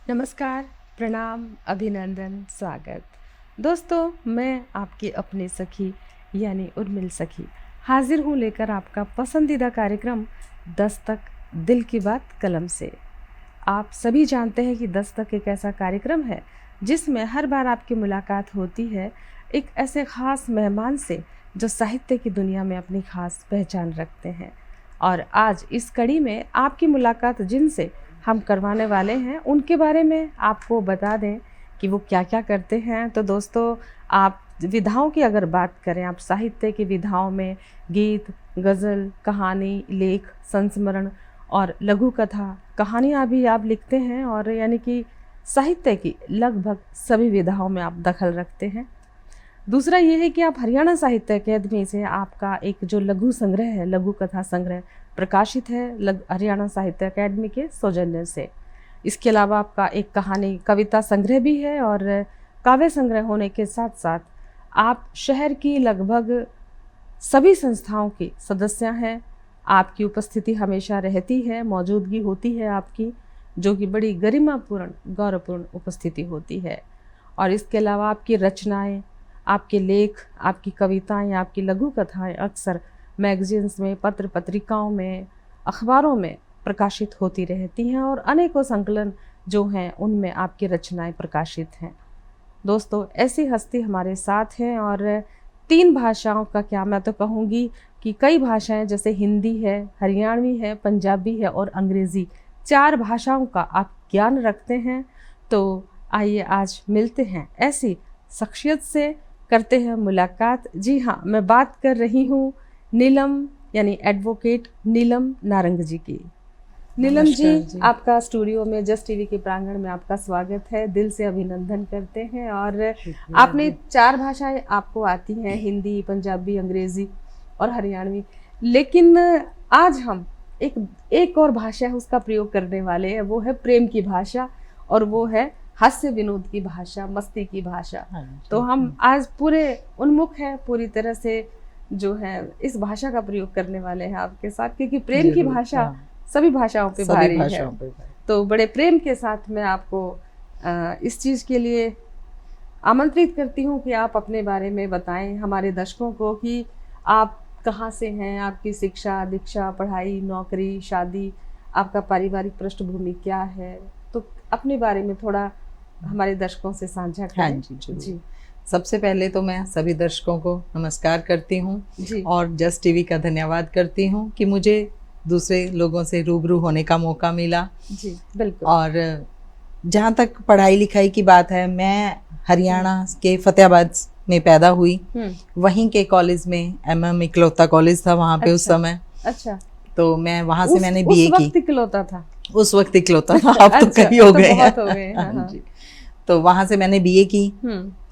नमस्कार, प्रणाम, अभिनंदन, स्वागत। दोस्तों, मैं आपकी अपनी सखी यानी उर्मिल सखी हाजिर हूँ लेकर आपका पसंदीदा कार्यक्रम दस्तक, दिल की बात कलम से। आप सभी जानते हैं कि दस्तक एक ऐसा कार्यक्रम है जिसमें हर बार आपकी मुलाकात होती है एक ऐसे ख़ास मेहमान से जो साहित्य की दुनिया में अपनी ख़ास पहचान रखते हैं। और आज इस कड़ी में आपकी मुलाकात जिनसे हम करवाने वाले हैं उनके बारे में आपको बता दें कि वो क्या क्या करते हैं। तो दोस्तों, आप विधाओं की अगर बात करें, आप साहित्य की विधाओं में गीत, गज़ल, कहानी, लेख, संस्मरण और लघु कथा, कहानियाँ भी आप लिखते हैं और यानी कि साहित्य की लगभग सभी विधाओं में आप दखल रखते हैं। दूसरा ये है कि आप हरियाणा साहित्य अकेदमी से आपका एक जो लघु संग्रह है, लघु कथा संग्रह प्रकाशित है हरियाणा साहित्य अकेदमी के सौजन्य से। इसके अलावा आपका एक कहानी कविता संग्रह भी है और काव्य संग्रह होने के साथ साथ आप शहर की लगभग सभी संस्थाओं की सदस्य हैं। आपकी उपस्थिति हमेशा रहती है, मौजूदगी होती है आपकी, जो कि बड़ी गरिमापूर्ण, गौरवपूर्ण उपस्थिति होती है। और इसके अलावा आपकी रचनाएं, आपके लेख, आपकी कविताएं, आपकी लघु कथाएं अक्सर मैगजीन्स में, पत्र पत्रिकाओं में, अखबारों में प्रकाशित होती रहती हैं और अनेकों संकलन जो हैं उनमें आपकी रचनाएं प्रकाशित हैं। दोस्तों, ऐसी हस्ती हमारे साथ हैं और 3 भाषाओं का क्या मैं तो कहूँगी कि कई भाषाएं जैसे हिंदी है, हरियाणवी है, पंजाबी है और अंग्रेज़ी, 4 भाषाओं का आप ज्ञान रखते हैं। तो आइए आज मिलते हैं ऐसी शख्सियत से, करते हैं मुलाकात। जी हाँ, मैं बात कर रही हूँ नीलम यानी एडवोकेट नीलम नारंग जी की। नीलम जी, आपका स्टूडियो में जस्ट टीवी के प्रांगण में आपका स्वागत है, दिल से अभिनंदन करते हैं। और आपने 4 भाषाएं आपको आती हैं, हिंदी, पंजाबी, अंग्रेज़ी और हरियाणवी। लेकिन आज हम एक और भाषा है उसका प्रयोग करने वाले हैं, वो है प्रेम की भाषा और वो है हास्य विनोद की भाषा, मस्ती की भाषा। तो हम आज पूरे उन्मुख हैं, पूरी तरह से जो है इस भाषा का प्रयोग करने वाले हैं आपके साथ, क्योंकि प्रेम की भाषा सभी भाषाओं पे भारी है। तो बड़े प्रेम के साथ मैं आपको इस चीज़ के लिए आमंत्रित करती हूँ कि आप अपने बारे में बताएं हमारे दर्शकों को कि आप कहाँ से हैं, आपकी शिक्षा, दीक्षा, पढ़ाई, नौकरी, शादी, आपका पारिवारिक पृष्ठभूमि क्या है। तो अपने बारे में थोड़ा हमारे दर्शकों से साझा करें। हाँ जी। सबसे पहले तो मैं सभी दर्शकों को नमस्कार करती हूँ और जस्ट टीवी का धन्यवाद करती हूँ कि मुझे दूसरे लोगों से रूबरू होने का मौका मिला। जी बिल्कुल। और जहाँ तक पढ़ाई लिखाई की बात है, मैं हरियाणा के फतेहाबाद में पैदा हुई। वहीं के कॉलेज में MM इकलौता कॉलेज था वहाँ पे। उस समय अच्छा, तो मैं वहाँ से मैंने BA की। इकलौता था उस वक्त इकलौता था, अब तो कई हो गए हैं। हाँ जी। तो वहाँ से मैंने BA की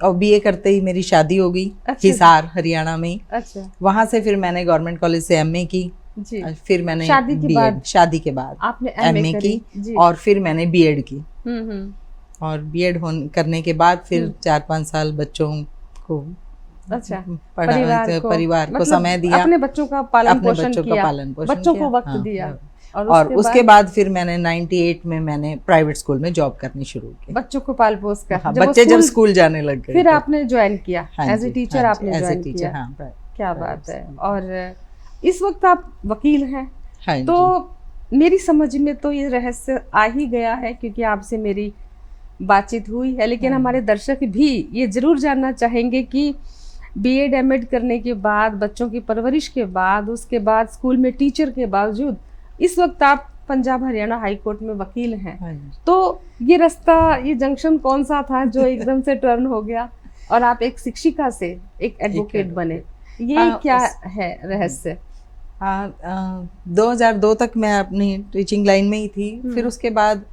और BA करते ही मेरी शादी हो गई हिसार हरियाणा में। अच्छा। वहाँ से फिर मैंने गवर्नमेंट कॉलेज से MA की जी। फिर मैंने शादी के बाद आपने MA की और फिर मैंने BEd की। और BEd करने के बाद फिर 4-5 साल बच्चों को अच्छा परिवार को समय दिया, अपने बच्चों का पालन पोषण किया, बच्चों को वक्त दिया। और उसके बाद फिर मैंने 98 में मैंने प्राइवेट स्कूल में जॉब करनी शुरू की, बच्चों को पाल पोस कर। हाँ, बच्चे जब स्कूल जाने लग गए फिर आपने ज्वाइन किया एज ए टीचर। आपने ज्वाइन किया। हाँ, क्या बात है। और इस वक्त आप वकील हैं। तो मेरी समझ में तो ये रहस्य आ ही गया है क्योंकि आपसे मेरी बातचीत हुई है, लेकिन हमारे दर्शक भी ये जरूर जानना चाहेंगे कि BEd MAd करने के बाद, बच्चों की परवरिश के बाद, उसके बाद स्कूल में टीचर के बावजूद इस वक्त आप पंजाब हरियाणा हाई कोर्ट में वकील हैं। तो ये रास्ता, ये जंक्शन कौन सा था जो एकदम से टर्न हो गया और आप एक शिक्षिका से एक एडवोकेट बने? ये क्या है रहस्य? 2002 तक मैं अपनी टीचिंग लाइन में ही थी। फिर उसके बाद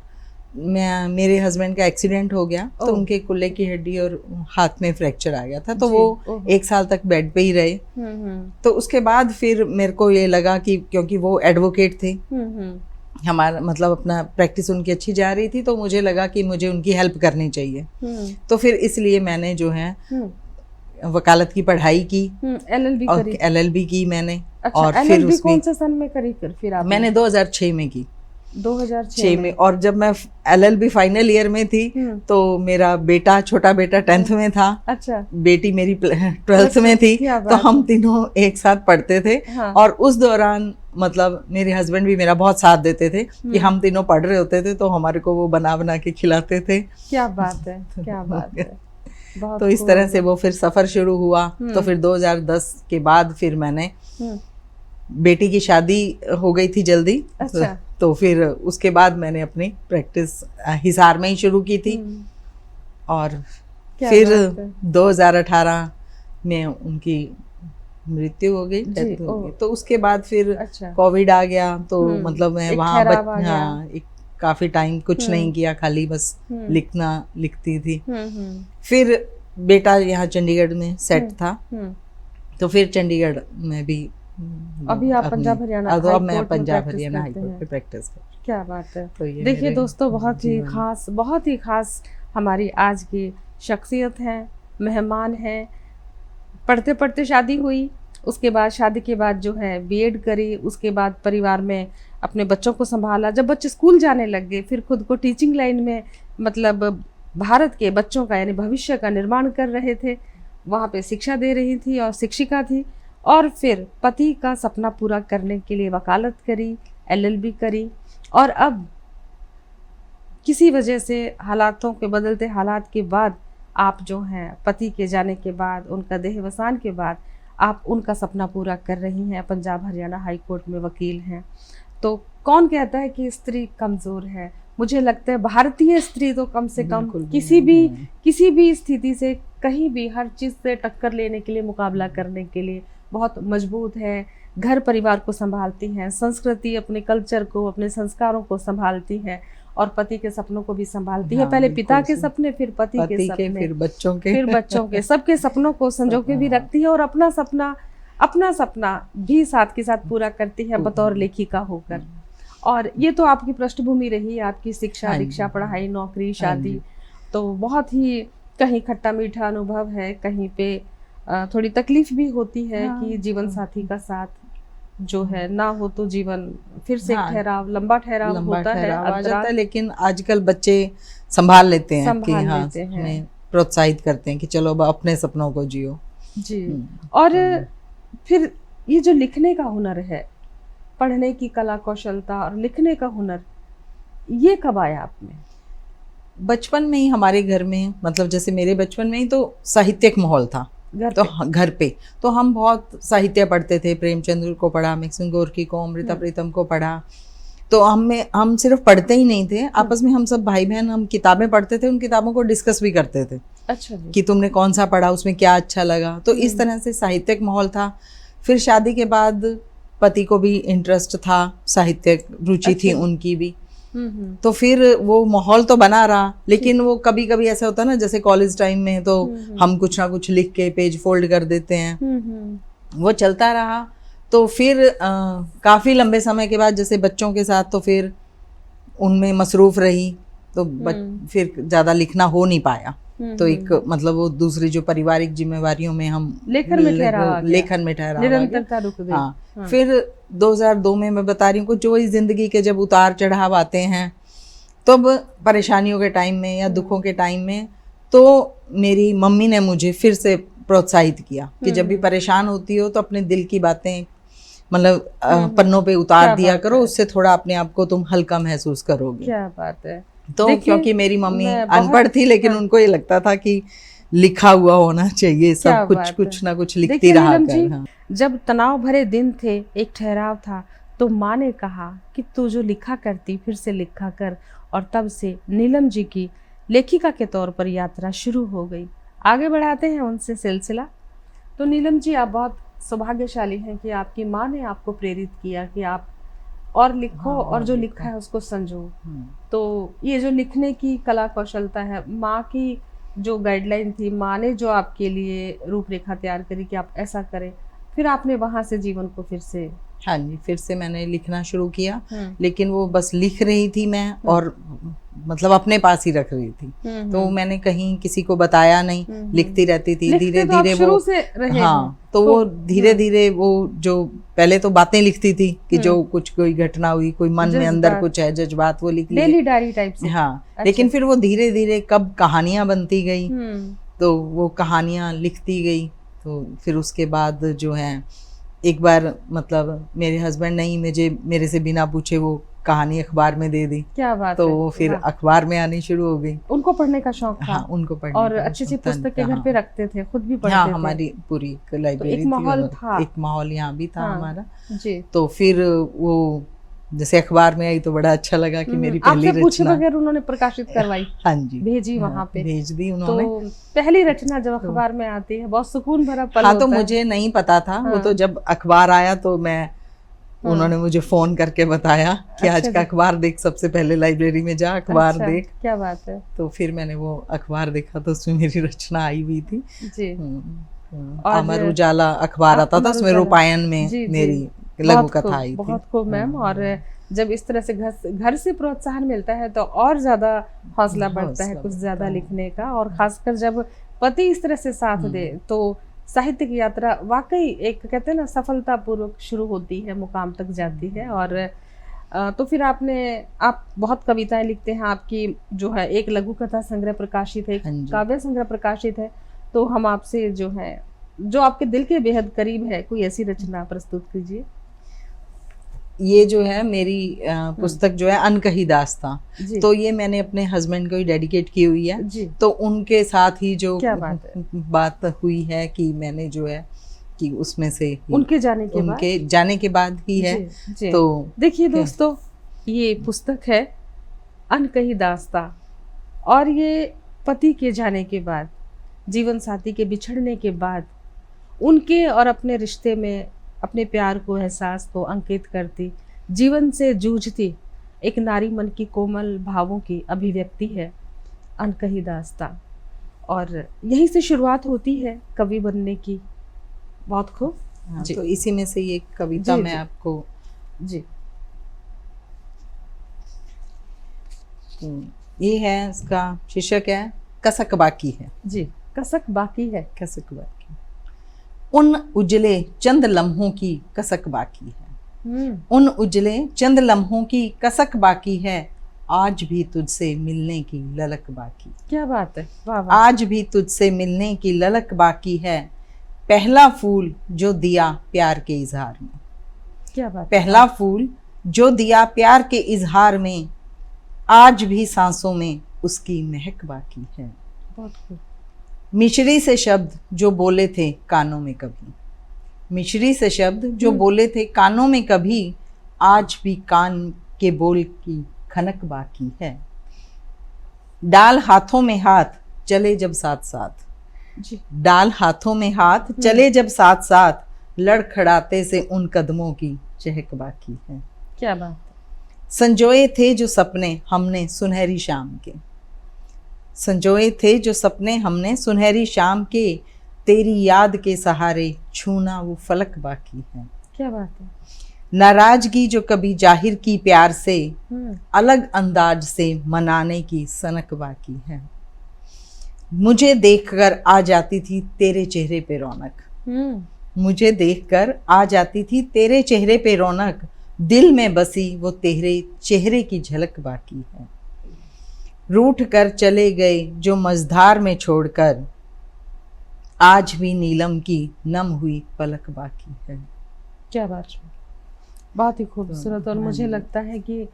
मेरे हस्बैंड का एक्सीडेंट हो गया, तो उनके कुल्ले की हड्डी और हाथ में फ्रैक्चर आ गया था, तो वो 1 साल तक बेड पे ही रहे। तो उसके बाद फिर मेरे को ये लगा कि क्योंकि वो एडवोकेट थे, हमारा मतलब अपना प्रैक्टिस उनकी अच्छी जा रही थी, तो मुझे लगा कि मुझे उनकी हेल्प करनी चाहिए। तो फिर इसलिए मैंने जो है वकालत की पढ़ाई की, LLB की मैंने। अच्छा, और फिर उसमें कौन से सन में करी? फिर आपने? मैंने 2006 में की। 2006 में। और जब मैं LLB फाइनल ईयर में थी तो मेरा बेटा, छोटा बेटा 10th में था। अच्छा। बेटी मेरी 12th में थी। तो हम तीनों एक साथ पढ़ते थे। हाँ। और उस दौरान मतलब मेरे हस्बैंड भी मेरा बहुत साथ देते थे कि हम तीनों पढ़ रहे होते थे तो हमारे को वो बना बना के खिलाते थे। क्या बात है, क्या बात है। बहुत तो इस तरह से वो फिर सफर शुरू हुआ। तो फिर 2010 के बाद फिर मैंने, बेटी की शादी हो गई थी जल्दी। अच्छा। तो फिर उसके बाद मैंने अपनी प्रैक्टिस हिसार में ही शुरू की थी। और फिर 2018 में उनकी मृत्यु हो गई, डेथ हो गई। तो उसके बाद फिर कोविड आ गया। तो मतलब मैं वहाँ एक काफी टाइम कुछ नहीं किया, खाली बस लिखती थी। फिर बेटा यहाँ चंडीगढ़ में सेट था। तो फिर चंडीगढ़ में भी अभी आप पंजाब हरियाणा अब मैं पंजाब हरियाणा हाई कोर्ट पे प्रैक्टिस कर। क्या बात है। तो देखिए दोस्तों, बहुत ही खास हमारी आज की शख्सियत है, मेहमान है। पढ़ते पढ़ते शादी हुई, उसके बाद शादी के बाद जो है बीएड करी, उसके बाद परिवार में अपने बच्चों को संभाला। जब बच्चे स्कूल जाने लग गए फिर खुद को टीचिंग लाइन में, मतलब भारत के बच्चों का यानी भविष्य का निर्माण कर रहे थे, वहाँ पे शिक्षा दे रही थी और शिक्षिका थी। और फिर पति का सपना पूरा करने के लिए वकालत करी, LLB करी। और अब किसी वजह से हालातों के बदलते हालात के बाद आप जो हैं पति के जाने के बाद, उनका देहावसान के बाद आप उनका सपना पूरा कर रही हैं, पंजाब हरियाणा हाई कोर्ट में वकील हैं। तो कौन कहता है कि स्त्री कमज़ोर है? मुझे लगता है भारतीय स्त्री तो कम से कम किसी भी स्थिति से, कहीं भी, हर चीज़ से टक्कर लेने के लिए, मुकाबला करने के लिए बहुत मजबूत है। घर परिवार को संभालती हैं, संस्कृति, अपने कल्चर को, अपने संस्कारों को संभालती हैं और पति के सपनों को भी संभालती है। पहले पिता के सपने, फिर पति के सपने, फिर बच्चों के सबके सपनों को संजो के भी रखती है और अपना सपना भी साथ के साथ पूरा करती है बतौर लेखिका होकर। और ये तो आपकी पृष्ठभूमि रही, आपकी शिक्षा दीक्षा, पढ़ाई, नौकरी, शादी। तो बहुत ही कहीं खट्टा मीठा अनुभव है, कहीं पे थोड़ी तकलीफ भी होती है कि जीवन साथी का साथ जो है ना हो तो जीवन फिर से ठहराव, लंबा ठहराव होता है, आ जाता है। लेकिन आजकल बच्चे संभाल लेते हैं कि हाँ, हमें प्रोत्साहित करते हैं कि चलो अब अपने सपनों को जियो जी। और फिर ये जो लिखने का हुनर है, पढ़ने की कला कौशलता और लिखने का हुनर, ये कब आया आप में? बचपन में ही हमारे घर में, मतलब जैसे मेरे बचपन में ही तो साहित्यिक माहौल था घर पे। तो हम बहुत साहित्य पढ़ते थे, प्रेमचंद्र को पढ़ा, मैक्सिम गोर्की को, अमृता प्रीतम को पढ़ा। तो हम सिर्फ पढ़ते ही नहीं थे, आपस में हम सब भाई बहन हम किताबें पढ़ते थे, उन किताबों को डिस्कस भी करते थे। अच्छा कि तुमने कौन सा पढ़ा, उसमें क्या अच्छा लगा। तो इस तरह से साहित्यिक माहौल था। फिर शादी के बाद पति को भी इंटरेस्ट था, साहित्यिक रुचि थी उनकी भी। तो फिर वो माहौल तो बना रहा, लेकिन वो कभी कभी ऐसा होता ना, जैसे कॉलेज टाइम में तो हम कुछ ना कुछ लिख के पेज फोल्ड कर देते हैं, वो चलता रहा। तो फिर काफ़ी लंबे समय के बाद जैसे बच्चों के साथ तो फिर उनमें मसरूफ़ रही, तो फिर ज़्यादा लिखना हो नहीं पाया। तो एक मतलब वो दूसरी जो पारिवारिक जिम्मेवारियों में हम लेखन में ठहरा निरंतरता रुक गई। हाँ। फिर 2002 में मैं बता रही हूँ, कुछ वही जिंदगी के जब उतार चढ़ाव आते हैं, तब परेशानियों के टाइम में या दुखों के टाइम में, तो मेरी मम्मी ने मुझे फिर से प्रोत्साहित किया कि जब भी परेशान होती हो तो अपने दिल की बातें मतलब पन्नों पे उतार दिया करो, उससे थोड़ा अपने आप को तुम हल्का महसूस करोगे। क्या बात है। तो क्योंकि मेरी मम्मी अनपढ़ थी, लेकिन उनको ये लगता था कि लिखा हुआ होना चाहिए, सब कुछ ना कुछ लिखती रहा कर। हाँ। जब तनाव भरे दिन थे, एक ठहराव था, तो माँ ने कहा कि तू जो लिखा करती फिर से लिखा कर। और तब से नीलम जी की लेखिका के तौर पर यात्रा शुरू हो गई। आगे बढ़ाते हैं उनसे सिलसिला। तो नीलम जी, आप बहुत सौभाग्यशाली हैं कि आपकी माँ ने आपको प्रेरित किया कि आप और लिखो, और जो लिखा है उसको संजो। तो ये जो लिखने की कला कौशलता है, माँ की जो गाइडलाइन थी, माँ ने जो आपके लिए रूपरेखा तैयार करी कि आप ऐसा करें, फिर आपने वहाँ से जीवन को फिर से फिर से मैंने लिखना शुरू किया। लेकिन वो बस लिख रही थी मैं, और मतलब अपने पास ही रख रही थी। तो मैंने कहीं किसी को बताया नहीं, लिखती रहती थी। धीरे तो आप धीरे शुरू वो से रहे हाँ हो। तो वो धीरे धीरे वो जो पहले तो बातें लिखती थी कि जो कुछ कोई घटना हुई, कोई मन में अंदर जज्बात। कुछ है, जज्बात, वो लिख लिए। डेली डायरी टाइप से। हाँ अच्छा। लेकिन फिर वो धीरे धीरे कब कहानियां बनती गई, हम्म। तो वो कहानियां लिखती गई। तो फिर उसके बाद जो है एक बार मतलब मेरे हस्बैंड ने ही मेरे से बिना पूछे वो कहानी अखबार में दे दी। क्या बात तो है। वो फिर अखबार में आनी शुरू हो गई। उनको पढ़ने का शौक था। हाँ उनको पढ़ने और का अच्छी अच्छी शौक था। पुस्तकें घर हाँ। पे रखते थे, खुद भी पढ़ते हाँ थे। हमारी पूरी लाइब्रेरी एक माहौल थी, था। एक माहौल यहाँ भी था हाँ, हमारा। जी। तो फिर वो जैसे अखबार में आई तो बड़ा अच्छा लगा कि मेरी पहली आपसे पूछे रचना। बगैर उन्होंने प्रकाशित करवाई। हाँ जी भेजी हाँ, वहां पे। भेज दी उन्होंने। तो पहली रचना जब अखबार में आती है बहुत सुकून भरा पल हाँ होता तो है। मुझे नहीं पता था। वो हाँ। तो जब अखबार आया तो मैं उन्होंने मुझे फोन करके बताया कि आज का अखबार देख, सबसे पहले लाइब्रेरी में जा, अखबार अच्छा, देख। क्या बात है। तो फिर मैंने वो अखबार देखा तो उसमें मेरी रचना आई हुई थी। जी। और अमर उजाला अखबार आता था, उसमें रूपायन में मेरी लघु कथा आई थी। बहुत खूब मैम। और जब इस तरह से घर से प्रोत्साहन मिलता है तो और ज्यादा हौसला बढ़ता है कुछ ज्यादा लिखने का। और खासकर जब पति इस तरह से साथ दे तो साहित्य की यात्रा वाकई एक कहते हैं ना सफलतापूर्वक शुरू होती है, मुकाम तक जाती है। और तो फिर आप बहुत कविताएं लिखते हैं। आपकी जो है एक लघु कथा संग्रह प्रकाशित है, एक काव्य संग्रह प्रकाशित है। तो हम आपसे जो है जो आपके दिल के बेहद करीब है कोई ऐसी रचना प्रस्तुत कीजिए। ये जो है मेरी पुस्तक जो है अनकही दास्तां, तो ये मैंने अपने हस्बैंड को ही डेडिकेट की हुई है जी। तो उनके साथ ही जो बात हुई है कि मैंने जो है कि उसमें से उनके जाने के बाद ही है जी। तो देखिए दोस्तों, ये पुस्तक है अनकही दास्तां और ये पति के जाने के बाद, जीवन साथी के बिछड़ने के बाद उनके और अपने रिश्ते में अपने प्यार को, एहसास को अंकित करती, जीवन से जूझती एक नारी मन की कोमल भावों की अभिव्यक्ति है अनकही दास्तां। और यहीं से शुरुआत होती है कवि बनने की। बहुत खूब। तो इसी में से ये कविता मैं आपको जी। ये है, इसका शीर्षक है कसक बाकी है जी। कसक बाकी है। कसक बाकी। उन उजले चंद लम्हों की कसक बाकी है, उन उजले चंद लम्हों की कसक बाकी है, आज भी तुझसे मिलने की ललक बाकी। क्या बात है, वाह वाह। आज भी तुझसे मिलने की ललक बाकी है, पहला फूल जो दिया प्यार के इजहार में। क्या बात। पहला फूल जो दिया प्यार के इजहार में, आज भी सांसों में उसकी महक बाकी है। बहुत खूब। मिश्री से शब्द जो बोले थे कानों में कभी, मिश्री से शब्द जो बोले थे कानों में कभी, आज भी कान के बोल की खनक बाकी है। डाल हाथों में हाथ चले जब साथ साथ जी। डाल हाथों में हाथ चले जब साथ साथ, लड़खड़ाते से उन कदमों की चहक बाकी है। क्या बात। संजोए थे जो सपने हमने सुनहरी शाम के, संजोए थे जो सपने हमने सुनहरी शाम के, तेरी याद के सहारे छूना वो फलक बाकी है। क्या बात है। नाराजगी जो कभी जाहिर की प्यार से, अलग अंदाज से मनाने की सनक बाकी है। मुझे देखकर आ जाती थी तेरे चेहरे पे रौनक, मुझे देखकर आ जाती थी तेरे चेहरे पे रौनक, दिल में बसी वो तेरे चेहरे की झलक बाकी है। रूठ कर चले गए जो मझधार में छोड़कर, आज भी नीलम की नम हुई पलक बाकी है। क्या बात है, बहुत ही खूबसूरत। और मुझे लगता है कि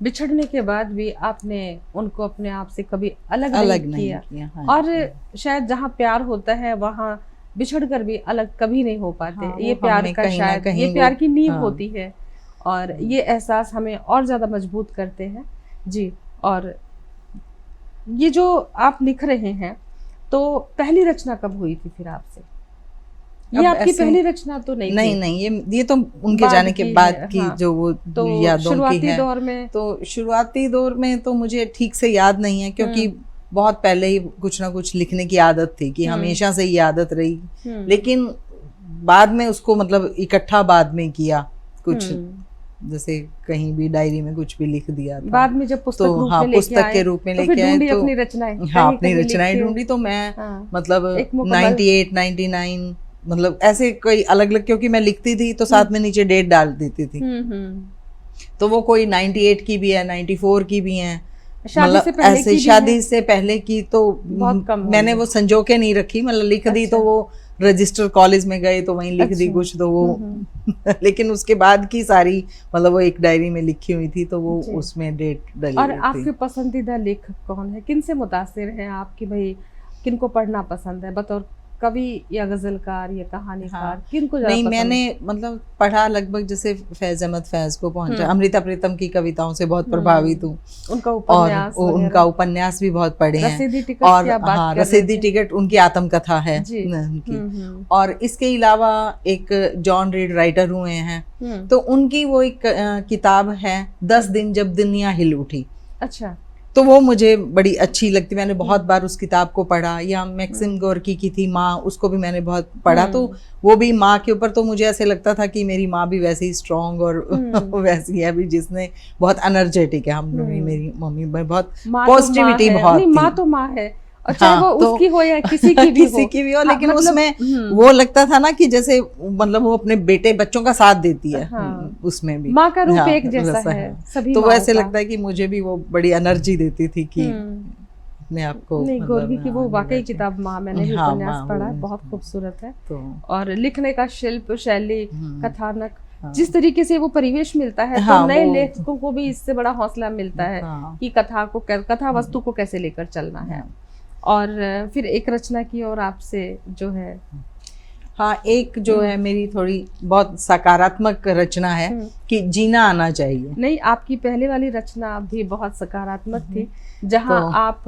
बिछड़ने के बाद भी आपने उनको अपने आप से कभी अलग नहीं किया। हाँ, और शायद जहाँ प्यार होता है वहाँ बिछड़ कर भी अलग कभी नहीं हो पाते। हाँ, ये प्यार का शायद ये प्यार की नींव होती है और ये एहसास हमें और ज्यादा मजबूत करते हैं जी। और ये जो आप लिख रहे हैं, तो पहली रचना कब हुई थी फिर आपसे? ये आपकी पहली रचना तो नहीं, ये तो उनके जाने के बाद की हाँ, जो वो तो यादों की है। दौर में तो शुरुआती दौर में तो मुझे ठीक से याद नहीं है, क्योंकि बहुत पहले ही कुछ ना कुछ लिखने की आदत थी कि हमेशा से ये आदत रही, लेकिन बाद में उसको मतलब इकट्ठा बाद में किया कुछ जैसे कहीं भी डायरी में कुछ भी लिख दिया था। बाद में जब पुस्तक तो रूप हाँ, में लेके पुस्तक आए, के रूप में तो लेके फिर आए ढूंढी तो अपनी रचनाएं, हाँ, कहीं अपनी कहीं रचनाएं लिख के। ढूंढी। तो मैं हाँ, मतलब एक मुकम्मल 98, 99 मतलब ऐसे कोई अलग अलग, क्योंकि मैं लिखती थी तो साथ में नीचे डेट डाल देती थी। तो वो कोई 98 की भी है, 94 की भी है, शादी मतलब से पहले ऐसे की भी शादी है? से पहले की तो बहुत कम मैंने होंगी। वो संजो के नहीं रखी, मतलब लिख दी अच्छा। तो वो रजिस्टर कॉलेज में गए तो वहीं लिख दी अच्छा। कुछ, तो वो लेकिन उसके बाद की सारी मतलब वो एक डायरी में लिखी हुई थी, तो वो जी। उसमें डेट डली और हुई थी। आपके पसंदीदा लेखक कौन है, किन से मुतासिर हैं आप कि भाई किनको पढ़ना पसंद है, बतौर कवि या गजलकार या कहानीकार? हाँ, किनको ज्यादा नहीं पसंद मैंने है? मतलब पढ़ा लगभग, जैसे फैज अहमद फैज को पहुंचा, अमृता प्रीतम की कविताओं से बहुत प्रभावित हूँ, उनका और उपन्यास उनका वगैरह। उपन्यास भी बहुत पढ़े हैं। रसीदी टिकट और की आप बात हाँ, कर रहे रसीदी थे। टिकट उनकी आत्मकथा है जी। उनकी। और इसके अलावा एक जॉन रीड राइटर हुए हैं, तो उनकी वो एक किताब है 10 दिन जब दुनिया हिल उठी। अच्छा। तो वो मुझे बड़ी अच्छी लगती, मैंने बहुत बार उस किताब को पढ़ा। या मैक्सिम गोर्की की थी माँ, उसको भी मैंने बहुत पढ़ा। तो वो भी माँ के ऊपर, तो मुझे ऐसे लगता था कि मेरी माँ भी वैसे ही स्ट्रांग और वैसी है भी, जिसने बहुत एनर्जेटिक है। हम भी, मेरी मम्मी में बहुत पॉजिटिविटी बहुत थी। माँ तो माँ है, और चाहे हाँ, वो तो उसकी हो या किसी की भी किसी की भी हो, लेकिन मतलब, उसमें वो लगता था ना कि जैसे मतलब वो अपने बेटे बच्चों का साथ देती है। उसमें भी माँ का रूप हाँ, एक जैसा है सभी तो माँओं वैसे का। लगता है कि मुझे भी वो बड़ी एनर्जी देती थी कि अपने आप को। नहीं, गोर्की की वो वाकई किताब माँ, मैंने भी हाँ, उपन्यास माँ, पढ़ा है, वो- बहुत खूबसूरत है। तो और लिखने का शिल्प, शैली, कथानक, जिस तरीके से वो परिवेश मिलता है, हाँ, तो नए वो- लेखकों को भी इससे बड़ा हौसला मिलता है हाँ। कि कथा वस्तु को कैसे लेकर चलना है। और फिर एक रचना की और आपसे जो है, हाँ, एक जो है मेरी थोड़ी बहुत सकारात्मक रचना है कि जीना आना चाहिए। नहीं, आपकी पहले वाली रचना भी बहुत सकारात्मक थी, जहाँ तो आप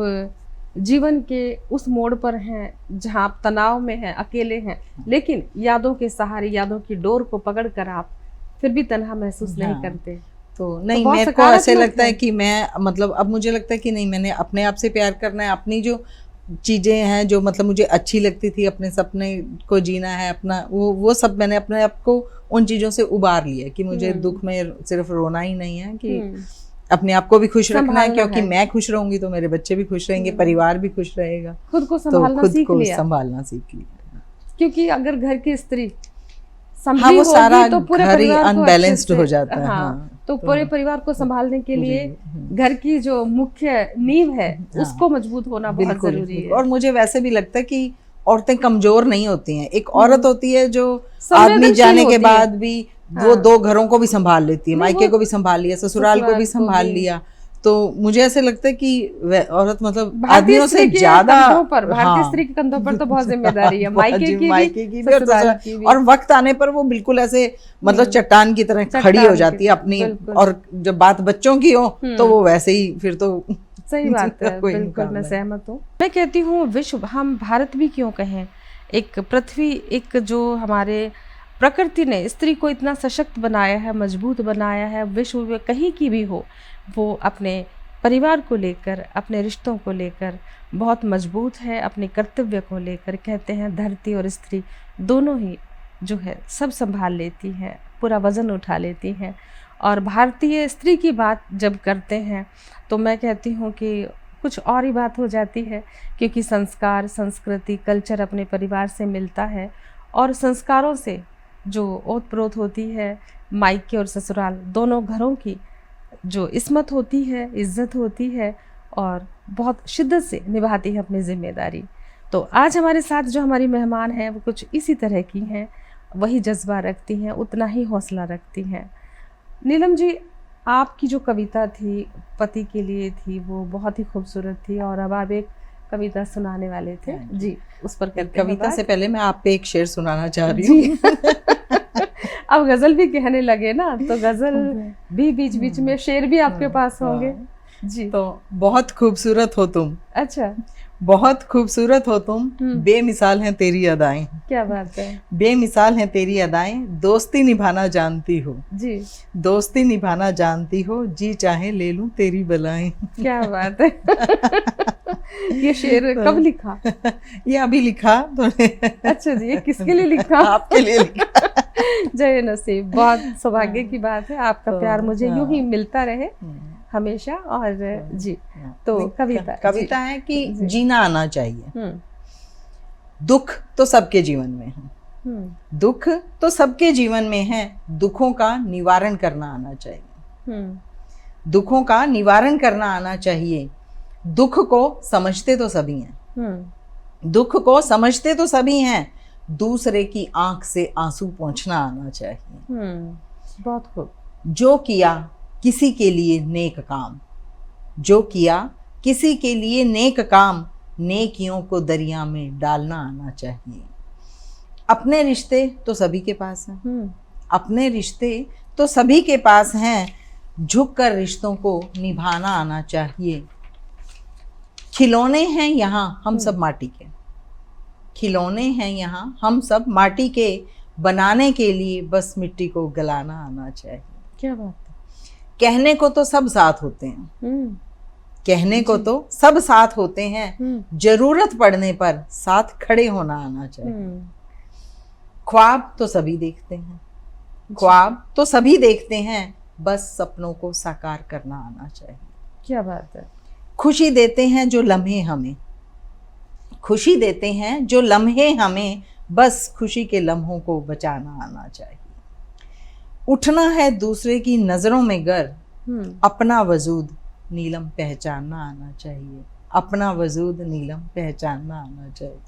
जीवन के उस मोड़ पर हैं जहाँ आप तनाव में हैं, अकेले हैं, लेकिन यादों के सहारे, यादों की डोर को पकड़कर आप फिर भी तन्हा महसूस नहीं हाँ। करते। तो नहीं, बहुत मेरे को ऐसे सकारात्मक लगता है है। कि मैं मतलब अब मुझे लगता है कि नहीं, मैंने अपने आप से प्यार करना है। अपनी जो चीजें हैं जो मतलब मुझे अच्छी लगती थी, अपने सपने को जीना है अपना, वो सब मैंने अपने आप को उन चीजों से उबार लिया कि मुझे दुख में सिर्फ रोना ही नहीं है, कि अपने आप को भी खुश रखना है, क्योंकि मैं खुश रहूंगी तो मेरे बच्चे भी खुश रहेंगे, परिवार भी खुश रहेगा। खुद को तो संभालना खुद सीख को लिया, संभालना सीख लिया, क्योंकि अगर घर की स्त्री हाँ, संभली वो सारा होगी तो पूरे घर ही परिवार को अच्छे अनबैलेंस्ड से, हो जाता है। हाँ, तो पूरे परिवार को संभालने के लिए घर की जो मुख्य नींव है उसको मजबूत होना बहुत जरूरी है। और मुझे वैसे भी लगता है कि औरतें कमजोर नहीं होती हैं। एक औरत होती है जो आदमी संवेदनशील जाने के होती बाद भी वो 2 घरों को भी संभाल लेती है, नहीं, मायके को भी संभाल लिया, ससुराल को भी संभाल लिया। तो मुझे ऐसे लगता है कि औरत मतलब आदमियों से ज्यादा, भारतीय स्त्री के कंधों पर तो बहुत जिम्मेदारी है, मायके की भी ससुराल की भी। और वक्त आने पर वो बिल्कुल ऐसे मतलब चट्टान की तरह खड़ी हो जाती है अपनी, और जब बात बच्चों की हो तो वो वैसे ही फिर तो सही बात है, बिल्कुल मैं सहमत हूँ। मैं कहती हूँ विश्व, हम भारत भी क्यों कहें, एक पृथ्वी, एक जो हमारे प्रकृति ने स्त्री को इतना सशक्त बनाया है, मजबूत बनाया है, विश्व में कहीं की भी हो, वो अपने परिवार को लेकर, अपने रिश्तों को लेकर बहुत मजबूत है, अपने कर्तव्य को लेकर। कहते हैं धरती और स्त्री दोनों ही जो है सब संभाल लेती हैं, पूरा वज़न उठा लेती हैं। और भारतीय स्त्री की बात जब करते हैं तो मैं कहती हूँ कि कुछ और ही बात हो जाती है, क्योंकि संस्कार, संस्कृति, कल्चर अपने परिवार से मिलता है, और संस्कारों से जो ओत प्रोत होती है, मायके और ससुराल दोनों घरों की जो इस्मत होती है, इज्जत होती है, और बहुत शिद्दत से निभाती है अपनी जिम्मेदारी। तो आज हमारे साथ जो हमारी मेहमान हैं वो कुछ इसी तरह की हैं, वही जज्बा रखती हैं, उतना ही हौसला रखती हैं। नीलम जी, आपकी जो कविता थी पति के लिए थी, वो बहुत ही खूबसूरत थी, और अब आप एक कविता सुनाने वाले थे जी, उस पर करते हैं कविता बात। से पहले मैं आप पे एक शेर सुनाना चाह रही हूँ। अब गजल भी कहने लगे ना, तो गजल भी बीच बीच में, शेर भी आपके पास होंगे जी। तो बहुत खूबसूरत हो तुम, अच्छा, बहुत खूबसूरत हो तुम, बेमिसाल हैं तेरी अदाएं। क्या बात है, बेमिसाल हैं तेरी अदाएं, दोस्ती निभाना जानती हो जी, दोस्ती निभाना जानती हो, जी चाहे ले लूं तेरी बलाएं। क्या बात है। ये शेर कब लिखा? ये अभी लिखा तो अच्छा जी, ये किसके लिए लिखा? आपके लिए लिखा। जय नसीब, बहुत सौभाग्य की बात है। आपका प्यार मुझे यूं ही मिलता रहे हमेशा। और जी, तो कविता है कि जी। जीना आना चाहिए। दुख तो सबके जीवन में है, दुख तो सबके जीवन में है, दुखों का निवारण करना आना चाहिए, दुखों का निवारण करना आना चाहिए। दुख को समझते तो सभी हैं, दुख को समझते तो सभी हैं, दूसरे की आंख से आंसू पोंछना आना चाहिए। बहुत खूब। जो किया किसी के लिए नेक काम, जो किया किसी के लिए नेक काम, नेकियों को दरिया में डालना आना चाहिए। अपने रिश्ते तो सभी के पास हैं, अपने रिश्ते तो सभी के पास हैं, झुककर रिश्तों को निभाना आना चाहिए। खिलौने हैं यहाँ हम सब माटी के, खिलौने हैं यहाँ हम सब माटी के, बनाने के लिए बस मिट्टी को गलाना आना चाहिए। क्या बात है। कहने को तो सब साथ होते हैं, कहने को तो सब साथ होते हैं, जरूरत पड़ने पर साथ खड़े होना आना चाहिए। ख्वाब तो सभी देखते हैं, ख्वाब तो सभी देखते हैं, बस सपनों को साकार करना आना चाहिए। क्या बात है। खुशी देते हैं जो लम्हे हमें, खुशी देते हैं जो लम्हे हमें, बस खुशी के लम्हों को बचाना आना चाहिए। उठना है दूसरे की नजरों में गर, अपना वजूद नीलम पहचानना आना चाहिए, अपना वजूद नीलम पहचानना आना चाहिए।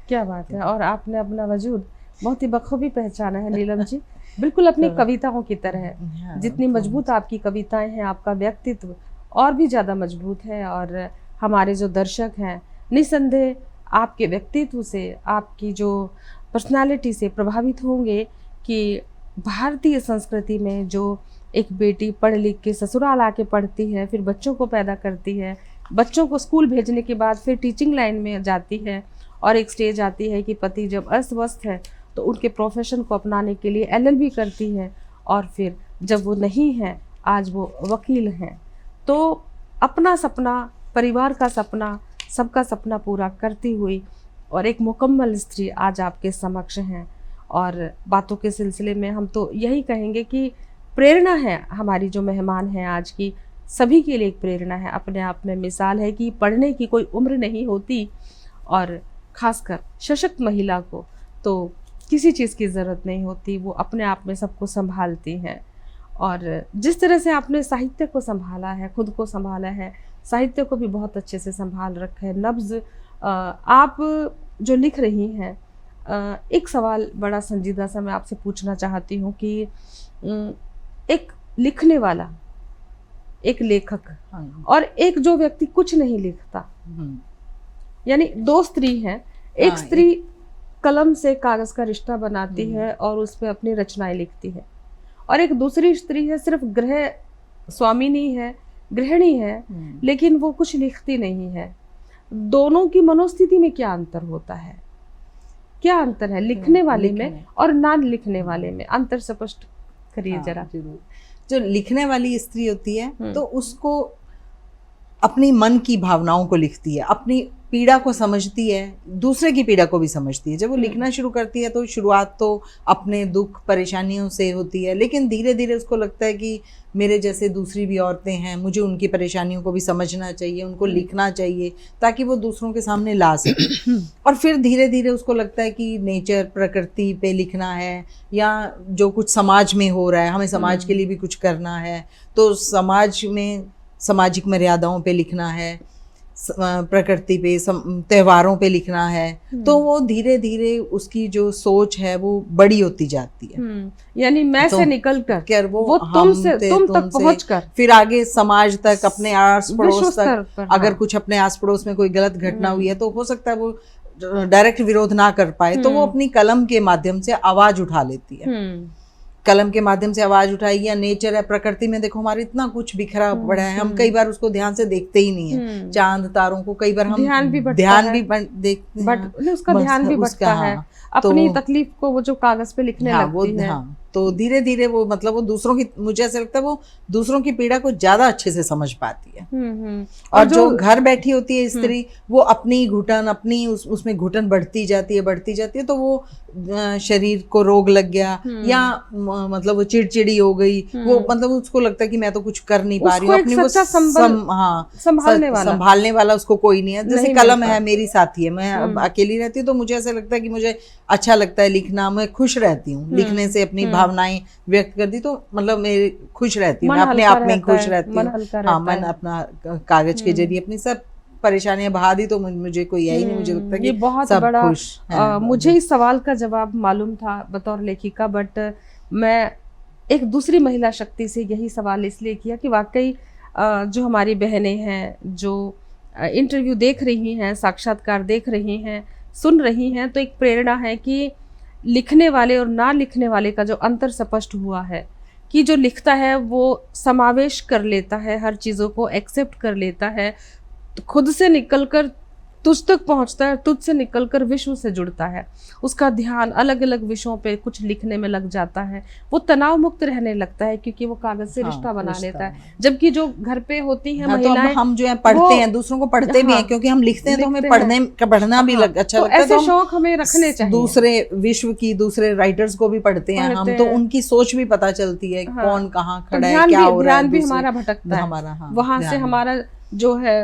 क्या बात है। और आपने अपना वजूद बहुत ही बखूबी पहचाना है नीलम जी, बिल्कुल अपनी कविताओं की तरह। जितनी मजबूत आपकी कविताएं हैं, आपका व्यक्तित्व और भी ज़्यादा मजबूत है। और हमारे जो दर्शक हैं निसंदेह आपके व्यक्तित्व से, आपकी जो पर्सनालिटी से प्रभावित होंगे कि भारतीय संस्कृति में जो एक बेटी पढ़ लिख के ससुराल आके पढ़ती है, फिर बच्चों को पैदा करती है, बच्चों को स्कूल भेजने के बाद फिर टीचिंग लाइन में जाती है, और एक स्टेज आती है कि पति जब अस्वस्थ है तो उनके प्रोफेशन को अपनाने के लिए LLB करती है, और फिर जब वो नहीं है आज वो वकील हैं। तो अपना सपना, परिवार का सपना, सबका सपना पूरा करती हुई और एक मुकम्मल स्त्री आज आपके समक्ष हैं। और बातों के सिलसिले में हम तो यही कहेंगे कि प्रेरणा है हमारी जो मेहमान हैं आज की, सभी के लिए एक प्रेरणा है, अपने आप में मिसाल है कि पढ़ने की कोई उम्र नहीं होती, और ख़ासकर सशक्त महिला को तो किसी चीज़ की ज़रूरत नहीं होती, वो अपने आप में सबको संभालती हैं। और जिस तरह से आपने साहित्य को संभाला है, खुद को संभाला है, साहित्य को भी बहुत अच्छे से संभाल रखा है, नब्ज़ आप जो लिख रही हैं। एक सवाल बड़ा संजीदा सा मैं आपसे पूछना चाहती हूँ कि एक लिखने वाला, एक लेखक और एक जो व्यक्ति कुछ नहीं लिखता, यानी दो स्त्री हैं, एक स्त्री कलम से कागज का रिश्ता बनाती है और उस पर अपनी रचनाएं लिखती है, और एक दूसरी स्त्री है सिर्फ गृह स्वामिनी है, गृहिणी है, लेकिन वो कुछ लिखती नहीं है। दोनों की मनोस्थिति में क्या अंतर होता है, क्या अंतर है लिखने वाले में और ना लिखने वाले में? अंतर स्पष्ट करिए जरा। जो लिखने वाली स्त्री होती है तो उसको अपनी मन की भावनाओं को लिखती है, अपनी पीड़ा को समझती है, दूसरे की पीड़ा को भी समझती है। जब वो लिखना शुरू करती है तो शुरुआत तो अपने दुख परेशानियों से होती है, लेकिन धीरे धीरे उसको लगता है कि मेरे जैसे दूसरी भी औरतें हैं, मुझे उनकी परेशानियों को भी समझना चाहिए, उनको लिखना चाहिए ताकि वो दूसरों के सामने ला सके। और फिर धीरे धीरे उसको लगता है कि नेचर, प्रकृति पे लिखना है, या जो कुछ समाज में हो रहा है, हमें समाज के लिए भी कुछ करना है, तो समाज में सामाजिक मर्यादाओं पे लिखना है, प्रकृति पे, त्योहारों पे लिखना है। तो वो धीरे धीरे उसकी जो सोच है वो बड़ी होती जाती है। यानी मैं से निकल कर वो तुम तक पहुंच कर फिर आगे समाज तक, अपने आस पड़ोस तक। अगर कुछ अपने आस पड़ोस में कोई गलत घटना हुई है तो हो सकता है वो डायरेक्ट विरोध ना कर पाए, तो वो अपनी कलम के माध्यम से आवाज उठा लेती है। कलम के माध्यम से आवाज उठाई, या नेचर है, प्रकृति में देखो हमारे इतना कुछ बिखरा पड़ा है, हम कई बार उसको ध्यान से देखते ही नहीं है। चांद तारों को कई बार हम ध्यान भी देखते हैं, उसका ध्यान भी बटता है, अपनी तकलीफ को वो जो कागज पे लिखने लगती है। तो तो धीरे धीरे वो मतलब वो दूसरों की, मुझे ऐसा लगता है वो दूसरों की पीड़ा को ज्यादा अच्छे से समझ पाती है। और जो घर बैठी होती है स्त्री, वो अपनी घुटन, अपनी उसमें घुटन बढ़ती जाती है, तो वो शरीर को रोग लग गया या मतलब वो चिड़चिड़ी हो गई, वो मतलब उसको लगता है कि मैं तो कुछ कर नहीं पा रही हूँ, अपनी वो संभालने वाला उसको कोई नहीं है। जैसे कलम है, मेरी साथी है, मैं अब अकेली रहती हूँ तो मुझे ऐसा लगता है कि मुझे अच्छा लगता है लिखना, मैं खुश रहती हूँ लिखने से, अपनी भावनाएं व्यक्त करती, तो मतलब मैं खुश रहती हूँ, मैं अपने आप में खुश रहती हूँ। हाँ, मन अपना कागज के जरिए अपनी सब परेशानियां बहा दी, तो मुझे कोई यही नहीं, मुझे लगता है कि बहुत सब बड़ा खुश हैं। मुझे इस सवाल का जवाब मालूम था बतौर लेखिका, बट मैं एक दूसरी महिला शक्ति से यही सवाल इसलिए किया कि वाकई जो हमारी बहनें हैं, जो इंटरव्यू देख रही हैं, साक्षात्कार देख रही हैं, सुन रही हैं, तो एक प्रेरणा है कि लिखने वाले और ना लिखने वाले का जो अंतर स्पष्ट हुआ है कि जो लिखता है वो समावेश कर लेता है, हर चीज़ों को एक्सेप्ट कर लेता है, खुद से निकलकर तुझ तक पहुंचता है, तुझ से निकलकर विश्व से जुड़ता है, उसका ध्यान अलग अलग विषयों पे कुछ लिखने में लग जाता है, वो तनाव मुक्त रहने लगता है क्योंकि वो कागज से रिश्ता बना लेता है। जबकि जो घर पे होती हैं महिलाएं, तो हम जो है पढ़ते हैं, दूसरों को पढ़ते भी हैं, क्योंकि हम लिखते हैं तो हमें पढ़ना भी अच्छा लगता है, ऐसे शौक हमें रखने चाहिए। दूसरे विश्व की दूसरे राइटर्स को भी पढ़ते हैं हम, तो उनकी सोच भी पता चलती है, कौन कहाँ खड़ा है, क्या हो रहा है, ध्यान भी हमारा भटकता है, वहां से हमारा जो है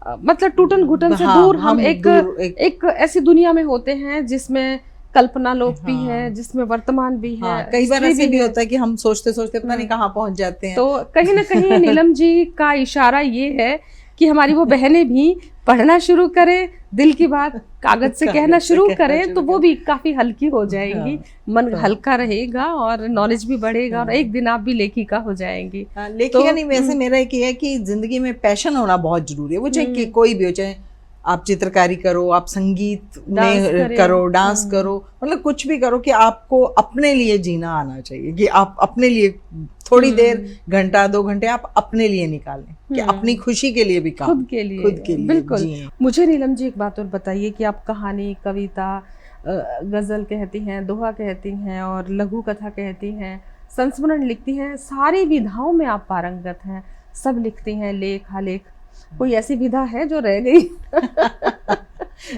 मतलब टूटन घुटन से दूर हम एक ऐसी दुनिया में होते हैं जिसमें कल्पना लोक भी है, जिसमें वर्तमान भी है। कई बार ऐसे भी होता है कि हम सोचते सोचते पता नहीं कहाँ पहुंच जाते हैं। तो कहीं ना कहीं नीलम जी का इशारा ये है कि हमारी वो बहनें भी पढ़ना शुरू करें, दिल की बात कागज से कहना शुरू करें, तो वो भी काफी हल्की हो जाएंगी, मन हल्का रहेगा और नॉलेज भी बढ़ेगा, और एक दिन आप भी लेखिका हो जाएंगी। लेखिका नहीं, वैसे मेरा एक ये है कि जिंदगी में पैशन होना बहुत जरूरी है, वो चाहे कोई भी हो, चाहे आप चित्रकारी करो, आप संगीत में करो, डांस करो, मतलब कुछ भी करो, कि आपको अपने लिए जीना आना चाहिए, कि आप अपने लिए थोड़ी देर, घंटा 2 घंटे आप अपने लिए निकालें, कि अपनी खुशी के लिए भी काम, खुद के लिए बिल्कुल। मुझे नीलम जी एक बात और बताइए कि आप कहानी, कविता, गजल कहती हैं, दोहा कहती हैं और लघु कथा कहती हैं, संस्मरण लिखती हैं, सारी विधाओं में आप पारंगत हैं, सब लिखती हैं, लेख आलेख, कोई ऐसी विधा है जो रह गई?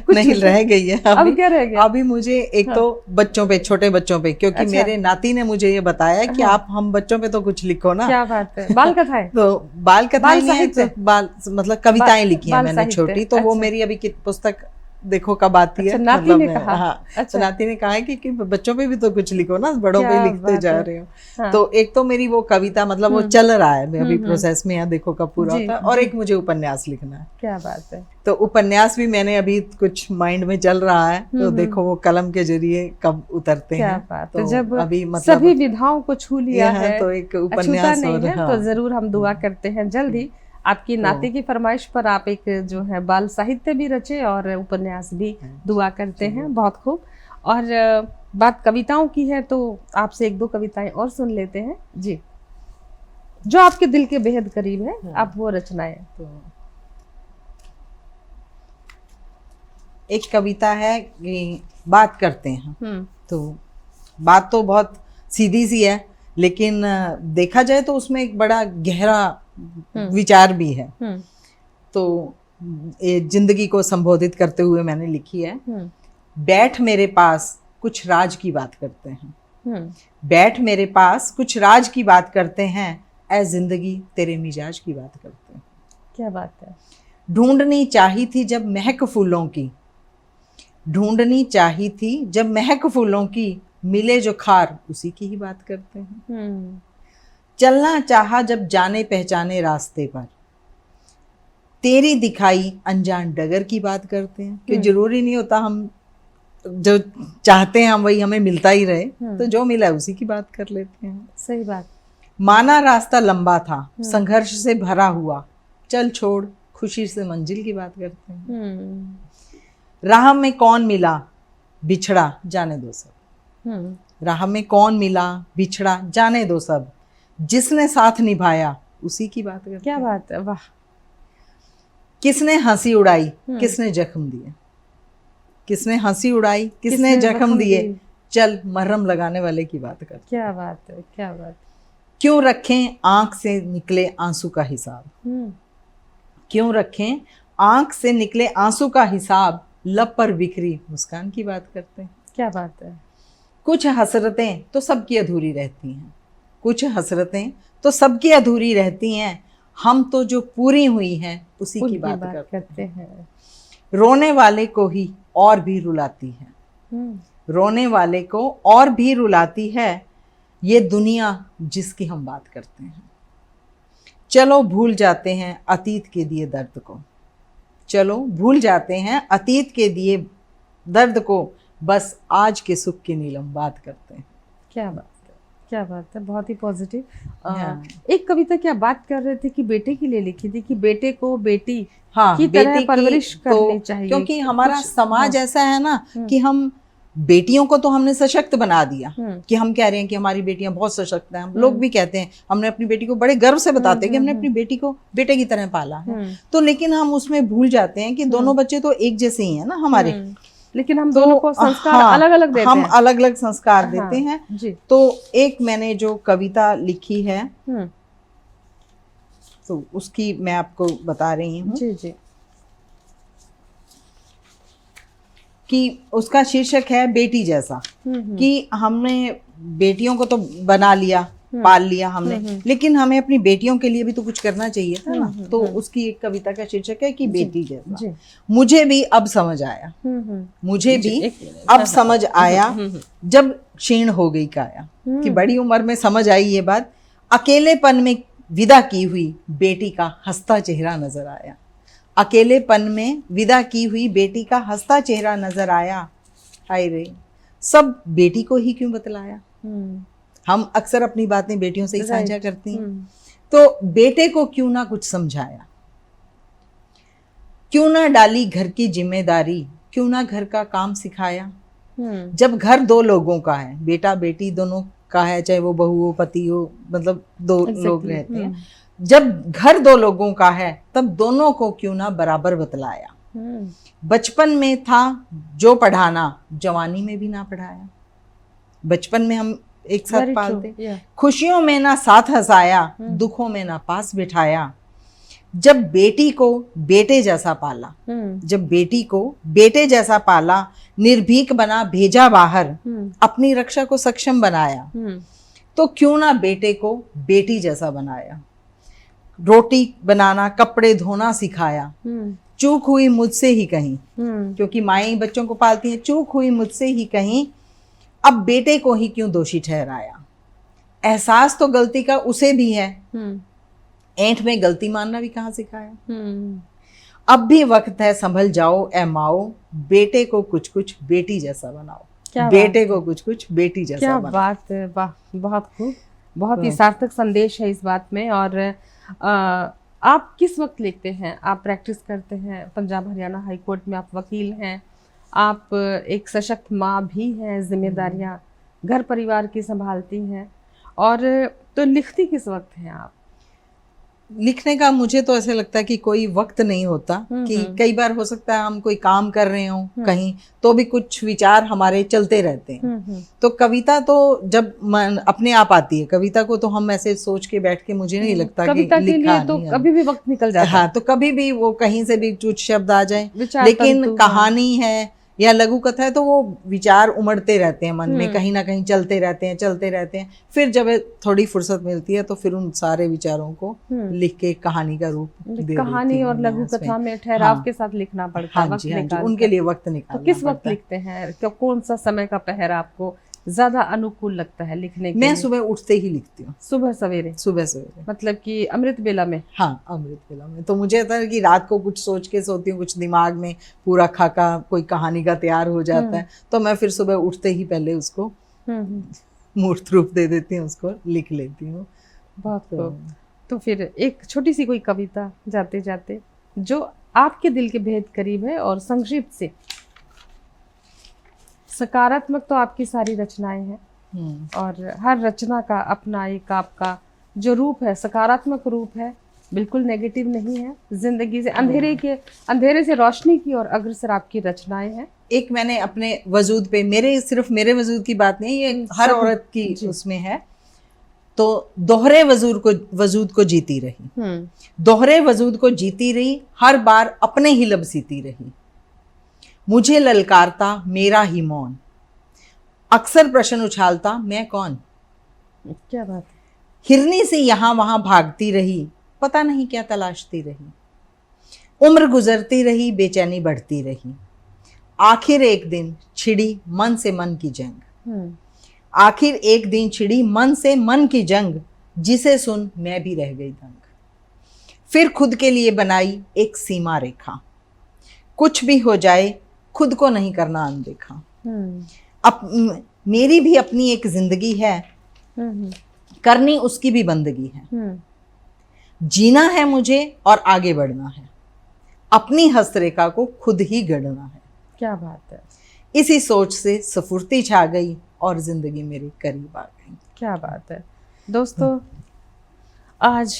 नहीं रह गई है। अब क्या रह गया? अभी मुझे एक तो बच्चों पे, छोटे बच्चों पे, क्योंकि मेरे नाती ने मुझे ये बताया कि आप हम बच्चों पे तो कुछ लिखो ना। क्या बात है, बाल कथाएं? तो बाल कथाएं नहीं है, तो मतलब कविताएं लिखी है मैंने छोटी, तो वो मेरी अभी की पुस्तक देखो कब आती है। नाती मतलब ने कहा, हाँ, तो नाती ने कहा है कि बच्चों पे भी तो कुछ लिखो ना, बड़ों पे लिखते जा रहे हो। हाँ। तो एक तो मेरी वो कविता, मतलब वो चल रहा है, मैं अभी प्रोसेस में है, देखो कब पूरा होता है। और एक मुझे उपन्यास लिखना है। क्या बात है। तो उपन्यास भी मैंने अभी कुछ माइंड में चल रहा है, तो देखो वो कलम के जरिए कब उतरते हैं। तो जब अभी मतलब सभी विधाओं को छू लिया है, तो एक उपन्यास नहीं है, तो जरूर हम दुआ करते हैं जल्दी आपकी नाती की फरमाइश पर आप एक जो है बाल साहित्य भी रचे और उपन्यास भी, दुआ करते हैं। बहुत खूब। और बात कविताओं की है तो आपसे 1-2 कविताएं और सुन लेते हैं जी, जो आपके दिल के बेहद करीब है, आप वो रचनाएं। तो एक कविता है कि बात करते हैं, तो बात तो बहुत सीधी सी है, लेकिन देखा जाए तो उसमें एक बड़ा गहरा विचार भी है। तो ये जिंदगी को संबोधित करते हुए मैंने लिखी है। बैठ मेरे पास कुछ राज की बात करते हैं, बैठ मेरे पास कुछ राज की बात करते हैं, ऐ जिंदगी तेरे मिजाज की बात करते हैं। क्या बात है। ढूंढनी चाही थी जब महक फूलों की, ढूंढनी चाही थी जब महक फूलों की, मिले जो खार उसी की ही बात करते हैं। चलना चाहा जब जाने पहचाने रास्ते पर, तेरी दिखाई अनजान डगर की बात करते हैं। कि जरूरी नहीं होता हम जो चाहते हैं हम वही हमें मिलता ही रहे, तो जो मिला है उसी की बात कर लेते हैं। सही बात। माना रास्ता लंबा था, संघर्ष से भरा हुआ, चल छोड़ खुशी से मंजिल की बात करते हैं। राह में कौन मिला बिछड़ा जाने दो सब, राह में कौन मिला बिछड़ा जाने दो सब, जिसने साथ निभाया उसी की बात करते हैं। क्या बात है, वाह। किसने हंसी उड़ाई किसने जख्म दिए, किसने हंसी उड़ाई किसने जख्म दिए, चल मरहम लगाने वाले की बात कर। क्या बात है, क्या बात। क्यों रखें आंख से निकले आंसू का हिसाब, क्यों रखें आंख से निकले आंसू का हिसाब, लब पर बिखरी मुस्कान की बात करते हैं। क्या बात है। कुछ हसरतें तो सबकी अधूरी रहती हैं, कुछ हसरतें तो सबकी अधूरी रहती हैं, हम तो जो पूरी हुई हैं उसी की बात करते हैं। रोने वाले को ही और भी रुलाती है, रोने वाले को और भी रुलाती है ये दुनिया जिसकी हम बात करते हैं। चलो भूल जाते हैं अतीत के दिए दर्द को, चलो भूल जाते हैं अतीत के दिए दर्द को, बस आज के सुख की नीलम बात करते हैं। क्या बात है, क्या बात है, बहुत ही पॉजिटिव। एक कविता क्या बात कर रहे थे कि बेटे के लिए लिखी थी कि बेटे को बेटी की तरह परवरिश करनी चाहिए, क्योंकि हमारा समाज ऐसा है ना कि हम बेटियों को तो हमने सशक्त बना दिया कि हम कह रहे हैं कि हमारी बेटियां बहुत सशक्त हैं। हम लोग भी कहते हैं, हमने अपनी बेटी को बड़े गर्व से बताते हैं कि हमने अपनी बेटी को बेटे की तरह पाला है। तो लेकिन हम उसमें भूल जाते हैं कि दोनों बच्चे तो एक जैसे ही हैं ना हमारे, लेकिन हम दोनों को संस्कार अलग अलग देते हैं, हम अलग अलग संस्कार देते हैं। तो एक मैंने जो कविता लिखी है तो उसकी मैं आपको बता रही हूँ जी जी, कि उसका शीर्षक है बेटी जैसा। कि हमने बेटियों को तो बना लिया, पाल लिया हमने, लेकिन हमें अपनी बेटियों के लिए भी तो कुछ करना चाहिए था ना। तो उसकी एक कविता का शीर्षक है कि बेटी जैसा। मुझे भी अब समझ आया, मुझे भी अब समझ आया जब क्षीण हो गई काया। कि बड़ी उम्र में समझ आई ये बात, अकेलेपन में विदा की हुई बेटी का हंसता चेहरा नजर आया, अकेलेपन में विदा की हुई बेटी का हंसता चेहरा नजर आया। हाय रे सब बेटी को ही क्यों बतलाया। हम अक्सर अपनी बातें बेटियों से ही साझा करती हैं। तो बेटे को क्यों ना कुछ समझाया, क्यों ना डाली घर की जिम्मेदारी, क्यों ना घर का काम सिखाया। जब घर दो लोगों का है, बेटा बेटी दोनों का है, चाहे वो बहू हो पति हो, मतलब दो लोग रहते हैं। जब घर दो लोगों का है तब दोनों को क्यों ना बराबर बतलाया। बचपन में था जो पढ़ाना, जवानी में भी ना पढ़ाया। बचपन में हम एक साथ पालते, खुशियों में ना साथ हंसाया, दुखों में ना पास बिठाया। जब बेटी को बेटे जैसा पाला, जब बेटी को बेटे जैसा पाला, निर्भीक बना भेजा बाहर, अपनी रक्षा को सक्षम बनाया। तो क्यों ना बेटे को बेटी जैसा बनाया। रोटी बनाना कपड़े धोना सिखाया, चूक हुई मुझसे ही कहीं, क्योंकि माएं बच्चों को पालती हैं, चूक हुई मुझसे ही कहीं, अब बेटे को ही क्यों दोषी ठहराया। एहसास तो गलती का उसे भी है, ऐंठ में गलती मानना भी कहाँ सिखाया। अब भी वक्त है संभल जाओ ए माओ, बेटे को कुछ कुछ बेटी जैसा बनाओ, बेटे को कुछ कुछ बेटी जैसा क्या बनाओ। बात है, वाह, बहुत खूब, बहुत ही सार्थक संदेश है इस बात में। और आप किस वक्त लिखते हैं? आप प्रैक्टिस करते हैं, पंजाब हरियाणा हाई कोर्ट में आप वकील हैं, आप एक सशक्त माँ भी हैं, जिम्मेदारियां घर परिवार की संभालती हैं, और तो लिखती किस वक्त हैं आप? लिखने का मुझे तो ऐसे लगता है कि कोई वक्त नहीं होता। कि कई बार हो सकता है हम कोई काम कर रहे हो कहीं, तो भी कुछ विचार हमारे चलते रहते हैं। तो कविता तो जब अपने आप आती है, कविता को तो हम ऐसे सोच के बैठ के, मुझे नहीं लगता कि लिखा के लिए तो कभी भी वक्त निकल जाता है। हाँ, तो कभी भी वो कहीं से भी कुछ शब्द आ जाए, लेकिन कहानी है या लघु कथा है तो वो विचार उमड़ते रहते हैं मन में, कहीं ना कहीं चलते रहते हैं, चलते रहते हैं। फिर जब थोड़ी फुर्सत मिलती है तो फिर उन सारे विचारों को लिख के कहानी का रूप दे कहानी और लघु कथा में ठहराव के साथ लिखना पड़ता है। हाँ जी, हाँ जी, उनके लिए वक्त निकालना। तो किस वक्त लिखते हैं? कौन सा समय का पहर आपको ज्यादा अनुकूल लगता है लिखने के लिए? मैं सुबह उठते ही लिखती हूँ। सुबह सवेरे? सुबह सवेरे, मतलब कि अमृत बेला में? हाँ, अमृत बेला में। तो मुझे ऐसा है कि रात को कुछ सोच के सोती हूँ, कुछ दिमाग में पूरा खाका कोई कहानी का तैयार हो जाता है, तो मैं फिर सुबह उठते ही पहले उसको मूर्त रूप दे देती हूँ, उसको लिख लेती हूँ। बहुत खूब। तो फिर एक छोटी सी कोई कविता जाते जाते जो आपके दिल के बेहद करीब है, और संक्षिप्त से। सकारात्मक तो आपकी सारी रचनाएं हैं, और हर रचना का अपना एक आपका जो रूप है, सकारात्मक रूप है, बिल्कुल नेगेटिव नहीं है, जिंदगी से अंधेरे से रोशनी की ओर अग्रसर आपकी रचनाएं हैं। एक मैंने अपने वजूद पे, सिर्फ मेरे वजूद की बात नहीं, ये हर औरत की उसमें है, तो दोहरे वजूद को जीती रही, दोहरे वजूद को जीती रही, हर बार अपने ही लब सीती रही, मुझे ललकारता मेरा ही मौन, अक्सर प्रश्न उछालता मैं कौन। क्या बात है। हिरनी से यहां वहां भागती रही, पता नहीं क्या तलाशती रही, उम्र गुजरती रही, बेचैनी बढ़ती रही, आखिर एक दिन छिड़ी मन से मन की जंग, आखिर एक दिन छिड़ी मन से मन की जंग, जिसे सुन मैं भी रह गई दंग, फिर खुद के लिए बनाई एक सीमा रेखा, कुछ भी हो जाए खुद को नहीं करना अनदेखा। अब मेरी भी अपनी एक जिंदगी है, करनी उसकी भी बंदगी है, जीना है मुझे और आगे बढ़ना है, अपनी हस्तरेखा को खुद ही गढ़ना है। क्या बात है। इसी सोच से सफुर्ती छा गई और जिंदगी मेरे करीब आ गई। क्या बात है। दोस्तों, आज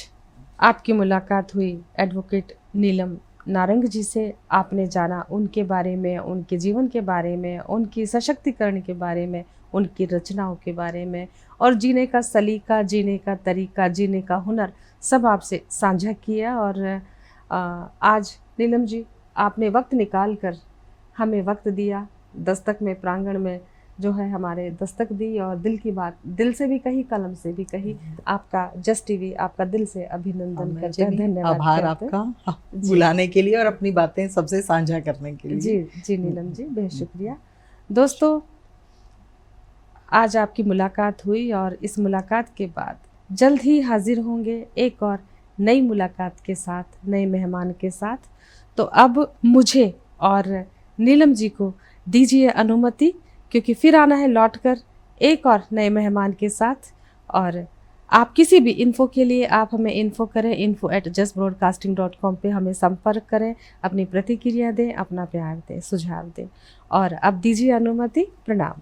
आपकी मुलाकात हुई एडवोकेट नीलम नारंग जी से। आपने जाना उनके बारे में, उनके जीवन के बारे में, उनकी सशक्तिकरण के बारे में, उनकी रचनाओं के बारे में, और जीने का सलीका, जीने का तरीका, जीने का हुनर सब आपसे साझा किया। और आज नीलम जी, आपने वक्त निकाल कर हमें वक्त दिया, दस्तक में, प्रांगण में जो है हमारे दस्तक दी, और दिल की बात दिल से भी कही, कलम से भी कही। आपका जस्ट टीवी आपका दिल से अभिनंदन करते हैं, धन्यवाद। आभार आपका बुलाने के लिए और अपनी बातें सबसे साझा करने के लिए। जी नीलम जी, बेहद शुक्रिया। दोस्तों, आज आपकी मुलाकात हुई और इस मुलाकात के बाद जल्द ही हाजिर होंगे एक और नई मुलाकात के साथ, नए मेहमान के साथ। तो अब मुझे और नीलम जी को दीजिए अनुमति, क्योंकि फिर आना है लौटकर एक और नए मेहमान के साथ। और आप किसी भी इन्फो के लिए आप हमें इन्फो करें, info@justbroadcasting.com पे हमें संपर्क करें, अपनी प्रतिक्रिया दें, अपना प्यार दें, सुझाव दें। और अब दीजिए अनुमति, प्रणाम।